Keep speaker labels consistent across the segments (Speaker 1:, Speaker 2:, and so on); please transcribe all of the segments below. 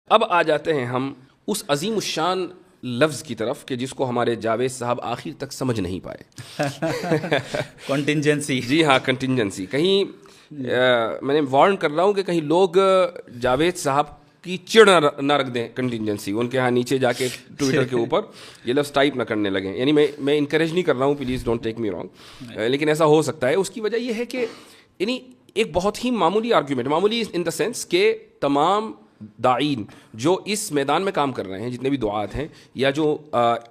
Speaker 1: اب آ جاتے ہیں ہم اس عظیم الشان لفظ کی طرف کہ جس کو ہمارے جاوید صاحب آخر تک سمجھ نہیں پائے.
Speaker 2: کنٹینجنسی.
Speaker 1: جی ہاں, کنٹینجنسی. کہیں میں نے وارن کر رہا ہوں کہ کہیں لوگ جاوید صاحب کی چڑ نہ رکھ دیں کنٹینجنسی, ان کے ہاں نیچے جا کے ٹویٹر کے اوپر یہ لفظ ٹائپ نہ کرنے لگیں. یعنی میں انکریج نہیں کر رہا ہوں, please don't take me wrong, لیکن ایسا ہو سکتا ہے. اس کی وجہ یہ ہے کہ یعنی ایک بہت ہی معمولی آرگیومنٹ, معمولی ان دا سینس کہ تمام داعین جو اس میدان میں کام کر رہے ہیں, جتنے بھی دعات ہیں یا جو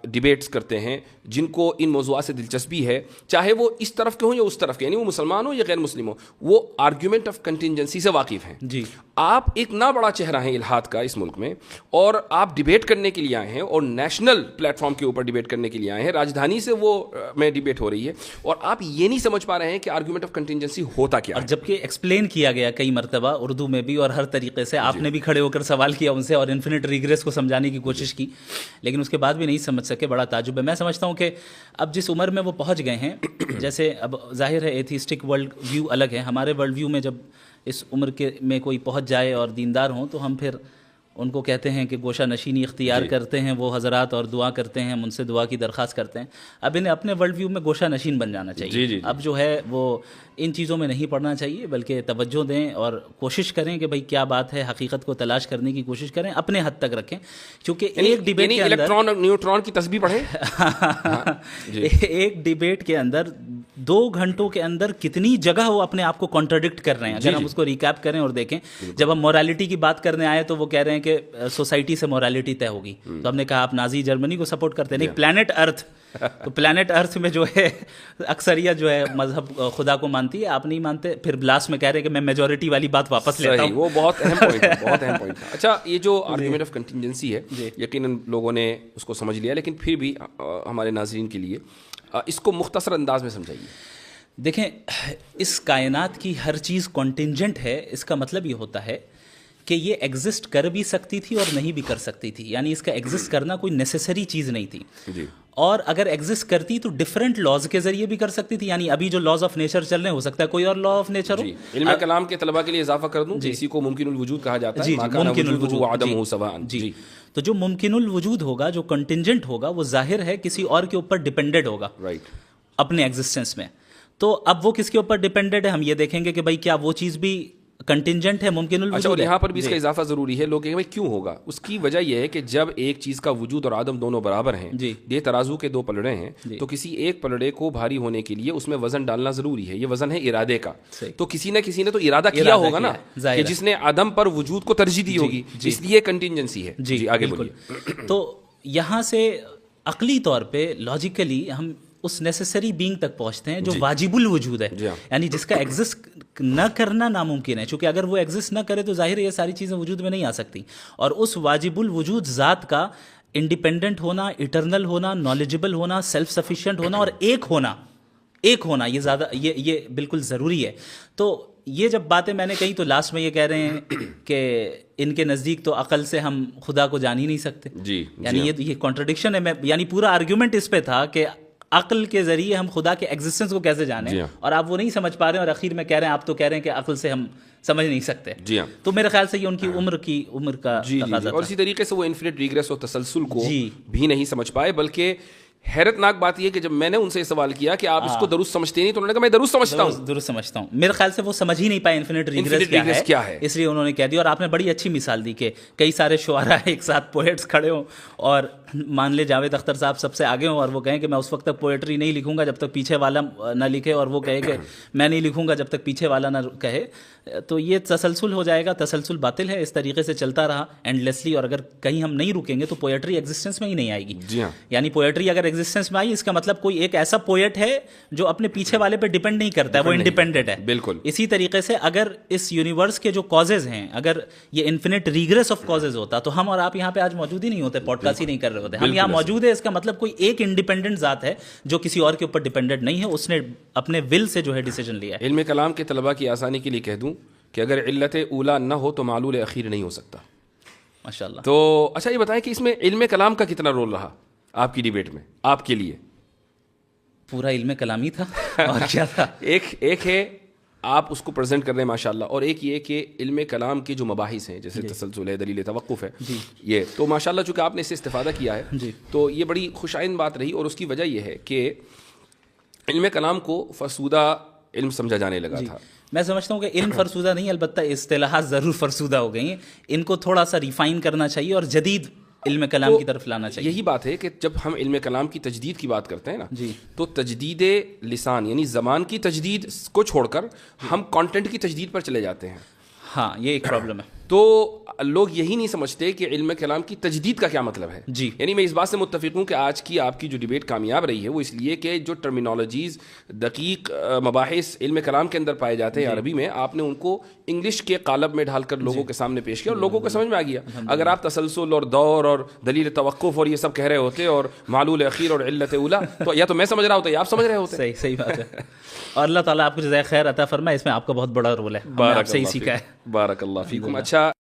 Speaker 1: ڈیبیٹس کرتے ہیں, جن کو ان موضوعات سے دلچسپی ہے, چاہے وہ اس طرف کے ہوں یا اس طرف کے, یعنی وہ مسلمان ہوں یا غیر مسلم ہوں, وہ آرگیومنٹ آف کنٹینجنسی سے واقف ہیں.
Speaker 2: جی,
Speaker 1: آپ ایک نہ بڑا چہرہ ہیں الحاد کا اس ملک میں, اور آپ ڈیبیٹ کرنے کے لیے آئے ہیں, اور نیشنل پلیٹ فارم کے اوپر ڈیبیٹ کرنے کے لیے آئے ہیں, راجدھانی سے وہ میں ڈیبیٹ ہو رہی ہے, اور آپ یہ نہیں سمجھ پا رہے ہیں کہ آرگیومنٹ آف کنٹینجنسی ہوتا کیا ہے.
Speaker 2: اور جبکہ ایکسپلین کیا گیا کئی مرتبہ اردو میں بھی اور ہر طریقے سے, آپ نے بھی کھڑے ہو کر سوال کیا ان سے اور انفینٹ ریگریس کو سمجھانے کی کوشش کی, لیکن اس کے بعد بھی نہیں سمجھ سکے. بڑا تعجب ہے. میں سمجھتا ہوں کہ اب جس عمر میں وہ پہنچ گئے ہیں, جیسے اب ظاہر ہے ایتھیسٹک ورلڈ ویو الگ ہے, ہمارے ورلڈ ویو میں جب اس عمر کے میں کوئی پہنچ جائے اور دیندار ہوں تو ہم پھر ان کو کہتے ہیں کہ گوشہ نشینی اختیار کرتے ہیں وہ حضرات, اور دعا کرتے ہیں, ہم ان سے دعا کی درخواست کرتے ہیں. اب انہیں اپنے ورلڈ ویو میں گوشہ نشین بن جانا چاہیے. اب جو ہے وہ ان چیزوں میں نہیں پڑنا چاہیے, بلکہ توجہ دیں اور کوشش کریں کہ بھئی کیا بات ہے, حقیقت کو تلاش کرنے کی کوشش کریں, اپنے حد تک رکھیں. کیونکہ ایک ڈیبیٹ کے اندر
Speaker 1: الیکٹران اور نیوٹران کی تسبیح پڑھیں.
Speaker 2: ایک ڈیبیٹ کے اندر 2 گھنٹوں کے اندر کتنی جگہ وہ اپنے آپ کو کانٹراڈکٹ کر رہے ہیں. اگر ہم اس کو ریکیپ کریں اور دیکھیں, جب ہم مورالٹی کی بات کرنے آئے تو وہ کہہ رہے ہیں کہ سوسائٹی سے مورالٹی طے ہوگی, تو ہم نے کہا آپ نازی جرمنی کو سپورٹ کرتے ہیں. نہیں, پلانٹ ارتھ, تو پلانٹ ارتھ میں جو ہے اکثریت جو ہے مذہب خدا کو مانتی ہے, آپ نہیں مانتے. پھر لاسٹ میں کہہ رہے ہیں کہ میں میجورٹی والی بات واپس لیتا ہوں.
Speaker 1: وہ بہت اہم پوائنٹ ہے, بہت اہم پوائنٹ ہے. اچھا, یہ جو آرگیومنٹ آف کنٹینجنسی ہے, یقیناً لوگوں نے اس کو سمجھ لیا, لیکن پھر بھی ہمارے ناظرین کے لیے اس کو مختصر انداز میں سمجھائیے.
Speaker 2: دیکھیں, اس کائنات کی ہر چیز کنٹینجنٹ ہے. اس کا مطلب یہ ہوتا ہے کہ یہ ایگزسٹ کر بھی سکتی تھی اور نہیں بھی کر سکتی تھی, یعنی اس کا ایگزسٹ کرنا کوئی نیسیسری چیز نہیں تھی. اور اگر ایگزسٹ کرتی تو ڈفرینٹ لاز کے ذریعے بھی کر سکتی تھی. یعنی ابھی جو لاز آف نیچر چل رہے ہیں, ہو سکتا ہے کوئی اور لا آف نیچر ہو.
Speaker 1: علم کلام کے طلباء کے لیے اضافہ کر دوں, اسی کو ممکن الوجود کہا جاتا ہے.
Speaker 2: ممکن الوجود
Speaker 1: وعدم ہو سواء.
Speaker 2: جی, تو جو ممکن الوجود ہوگا, جو کنٹینجنٹ ہوگا, وہ ظاہر ہے کسی اور کے اوپر ڈیپینڈنٹ ہوگا اپنے ایگزسٹنس میں. تو اب وہ کس کے اوپر ڈیپینڈنٹ ہے, ہم یہ دیکھیں گے کہ بھائی کیا وہ چیز بھی کنٹینجنٹ ہے, ممکن الوجود ہے.
Speaker 1: اچھا, اور یہاں پر بھی اس کا اضافہ ضروری ہے. لوگ کہیں بھائی کیوں ہوگا, اس کی وجہ یہ ہے کہ جب ایک چیز کا وجود اور عدم دونوں برابر ہیں, یہ ترازو کے 2 پلڑے ہیں, تو کسی ایک پلڑے کو بھاری ہونے کے لیے اس میں وزن ڈالنا ضروری ہے. یہ وزن ہے ارادے کا. تو کسی نہ کسی نے تو ارادہ کیا ہوگا نا, کہ جس نے عدم پر وجود کو ترجیح دی ہوگی, اس لیے کنٹینجنسی ہے. جی آگے بولیے.
Speaker 2: تو یہاں سے عقلی طور پہ لاجیکلی ہم اس نیسیسری بینگ تک پہنچتے ہیں جو واجب الوجود ہے, یعنی جس کا ایگزسٹ نہ کرنا ناممکن ہے. چونکہ اگر وہ ایگزسٹ نہ کرے تو ظاہر ہے یہ ساری چیزیں وجود میں نہیں آ سکتی. اور اس واجب الوجود ذات کا انڈیپینڈنٹ ہونا, ایٹرنل ہونا, نالجبل ہونا, سیلف سفیشینٹ ہونا اور ایک ہونا یہ زیادہ یہ بالکل ضروری ہے. تو یہ جب باتیں میں نے کہی تو لاسٹ میں یہ کہہ رہے ہیں کہ ان کے نزدیک تو عقل سے ہم خدا کو جان ہی نہیں سکتے. یعنی یہ کانٹرڈکشن ہے. یعنی پورا آرگیومنٹ اس پہ تھا کہ عقل کے ذریعے ہم خدا کے ایگزسٹنس کو کیسے جانیں, اور آپ وہ نہیں سمجھ پا رہے ہیں, اور اخیر میں کہہ رہے ہیں آپ تو کہہ رہے ہیں کہ عقل سے ہم سمجھ نہیں سکتے. تو میرے خیال سے یہ ان کی عمر کا تقاضا تھا.
Speaker 1: اور اسی طریقے سے وہ انفینٹ ریگریس اور تسلسل کو بھی نہیں سمجھ پائے. بلکہ حیرت ناک بات یہ کہ جب میں نے ان سے سوال کیا کہ آپ اس کو درست سمجھتے نہیں, تو انہوں نے کہا میں درست سمجھتا ہوں.
Speaker 2: میرے خیال سے وہ سمجھ ہی نہیں پائے انفینٹ ریگریس کیا ہے, اس لیے انہوں نے کہہ دیا. اور آپ نے بڑی اچھی مثال دی کہ کئی سارے شعراء ایک ساتھ پوئٹس کھڑے ہوں, اور مان لے جاوید اختر صاحب سب سے آگے ہوں, اور وہ کہیں کہ میں اس وقت تک پوئٹری نہیں لکھوں گا جب تک پیچھے والا نہ لکھے, اور وہ کہے کہ میں نہیں لکھوں گا جب تک پیچھے والا نہ کہے. تو یہ تسلسل ہو جائے گا. تسلسل باطل ہے. اس طریقے سے چلتا رہا اینڈلیسلی, اور اگر کہیں ہم نہیں رکیں گے تو پوئٹری ایگزسٹنس میں ہی نہیں آئے گی. یعنی پوئٹری اگر ایگزسٹنس میں آئی, اس کا مطلب کوئی ایک ایسا پوئٹ ہے جو اپنے پیچھے والے پہ ڈیپینڈ نہیں کرتا ہے, وہ انڈیپینڈنٹ ہے.
Speaker 1: بالکل
Speaker 2: اسی طریقے سے اگر اس یونیورس کے جو کازز ہیں, اگر یہ انفینٹ ریگریس آف کازز ہوتا تو ہم اور آپ یہاں پہ آج موجود ہی نہیں ہوتے, پوڈ کاسٹ ہی نہیں کر رہے ہوتے. ہم یہاں موجود ہے, اس کا مطلب کوئی ایک انڈیپینڈنٹ ذات ہے جو کسی اور کے اوپر ڈیپینڈنٹ نہیں ہے, اس نے اپنے ول سے جو ہے ڈیسیجن لیا ہے.
Speaker 1: علم کلام کے طلباء کی آسانی کے لیے کہہ دوں کہ اگر علت اولا نہ ہو تو معلول اخیر نہیں ہو سکتا.
Speaker 2: ماشاءاللہ.
Speaker 1: تو اچھا یہ بتائیں کہ اس میں علم کلام کا کتنا رول رہا آپ کی ڈیبیٹ میں, آپ کے لیے؟
Speaker 2: پورا علم کلامی تھا. اور کیا تھا؟
Speaker 1: ایک ہے آپ اس کو پریزنٹ کر رہے ہیں ماشاء اللہ. اور ایک یہ کہ علم کلام کے جو مباحث ہیں جیسے تسلسل ہے, دلیل توقف ہے, یہ تو ماشاء اللہ چونکہ آپ نے اس سے استفادہ کیا ہے تو یہ بڑی خوش آئند بات رہی. اور اس کی وجہ یہ ہے کہ علم کلام کو فرسودہ علم سمجھا جانے لگا تھا.
Speaker 2: میں سمجھتا ہوں کہ علم فرسودہ نہیں, البتہ اصطلاحات ضرور فرسودہ ہو گئی ہیں, ان کو تھوڑا سا ریفائن کرنا چاہیے اور جدید علم کلام کی طرف لانا چاہیے.
Speaker 1: یہی بات ہے کہ جب ہم علم کلام کی تجدید کی بات کرتے ہیں نا تو تجدید لسان یعنی زبان کی تجدید کو چھوڑ کر ہم کانٹینٹ کی تجدید پر چلے جاتے ہیں.
Speaker 2: ہاں یہ ایک پرابلم ہے.
Speaker 1: تو لوگ یہی نہیں سمجھتے کہ علم کلام کی تجدید کا کیا مطلب ہے. یعنی میں اس بات سے متفق ہوں کہ آج کی آپ کی جو ڈیبیٹ کامیاب رہی ہے وہ اس لیے کہ جو ٹرمینالوجیز دقیق مباحث علم کلام کے اندر پائے جاتے ہیں عربی میں, آپ نے ان کو انگلش کے قالب میں ڈھال کر لوگوں کے سامنے پیش کیا اور لوگوں کو سمجھ میں آ گیا. اگر آپ تسلسل اور دور اور دلیل توقف اور یہ سب کہہ رہے ہوتے اور معلول اخیر اور علت اولا تو یا تو میں سمجھ رہا ہوتا یا آپ سمجھ رہے ہوتے.
Speaker 2: صحیح بات ہے. اور اللہ تعالیٰ آپ کو جزائے خیر عطا فرمائے, اس میں آپ کا بہت بڑا رول ہے, آپ سے ہی سیکھا ہے.
Speaker 1: بارک اللہ فیکم. اچھا